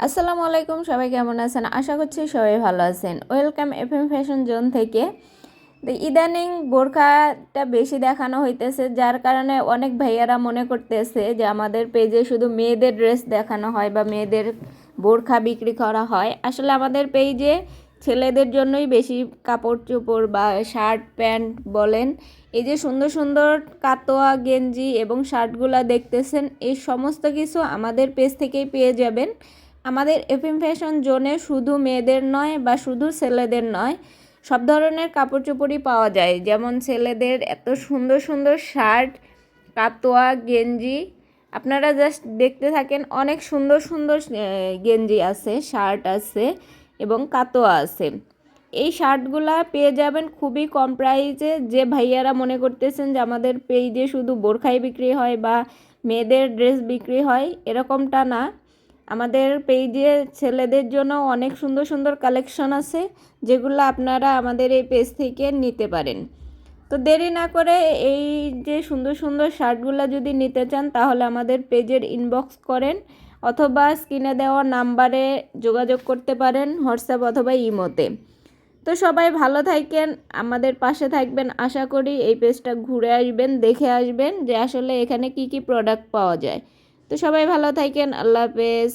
আসসালামু আলাইকুম, সবাই কেমন আছেন? আশা করছি সবাই ভালো আছেন। ওয়েলকাম এফএম ফ্যাশন জোন থেকে। তো ইদানিং বোরখাটা বেশি দেখানো হইতেছে, যার কারণে অনেক ভাইয়ারা মনে করতেছে যে আমাদের পেজে শুধু মেয়েদের ড্রেস দেখানো হয় বা মেয়েদের বোরখা বিক্রি করা হয়। আসলে আমাদের পেজে ছেলেদের জন্যই বেশি কাপড় চোপড় বা শার্ট প্যান্ট বলেন, এই যে সুন্দর সুন্দর কাতোয়া গেঞ্জি এবং শার্টগুলো দেখতেছেন, এই সমস্ত কিছু আমাদের পেজ থেকেই পেয়ে যাবেন। আমাদের এফএম ফ্যাশন জোনে শুধু মেয়েদের নয় বা শুধু ছেলেদের নয়, সব ধরনের কাপড় চোপড়ই পাওয়া যায়। যেমন ছেলেদের এত সুন্দর সুন্দর শার্ট, কাতোয়া গেঞ্জি, আপনারা জাস্ট দেখতে থাকেন। অনেক সুন্দর সুন্দর গেঞ্জি আছে, শার্ট আছে এবং কাতোয়া আছে। এই শার্টগুলা পেয়ে যাবেন খুবই কম প্রাইসে। যে ভাইয়ারা মনে করতেছেন যে আমাদের পেজে শুধু বোরখাই বিক্রি হয় বা মেয়েদের ড্রেস বিক্রি হয়, এরকমটা না। আমাদের পেজে ছেলেদের জন্য অনেক সুন্দর সুন্দর কালেকশন আছে, যেগুলো আপনারা আমাদের এই পেজ থেকে নিতে পারেন। তো দেরি না করে এই যে সুন্দর সুন্দর শার্টগুলো যদি নিতে চান, তাহলে আমাদের পেজের ইনবক্স করেন অথবা স্ক্রিনে দেওয়া নাম্বারে যোগাযোগ করতে পারেন, হোয়াটসঅ্যাপ অথবা ইমোতে। তো সবাই ভালো থাকেন, আমাদের পাশে থাকবেন। আশা করি এই পেজটা ঘুরে আসবেন, দেখে আসবেন যে আসলে এখানে কি কি প্রোডাক্ট পাওয়া যায়। তো সবাই ভালো থাকেন, আল্লাহ হাফেজ।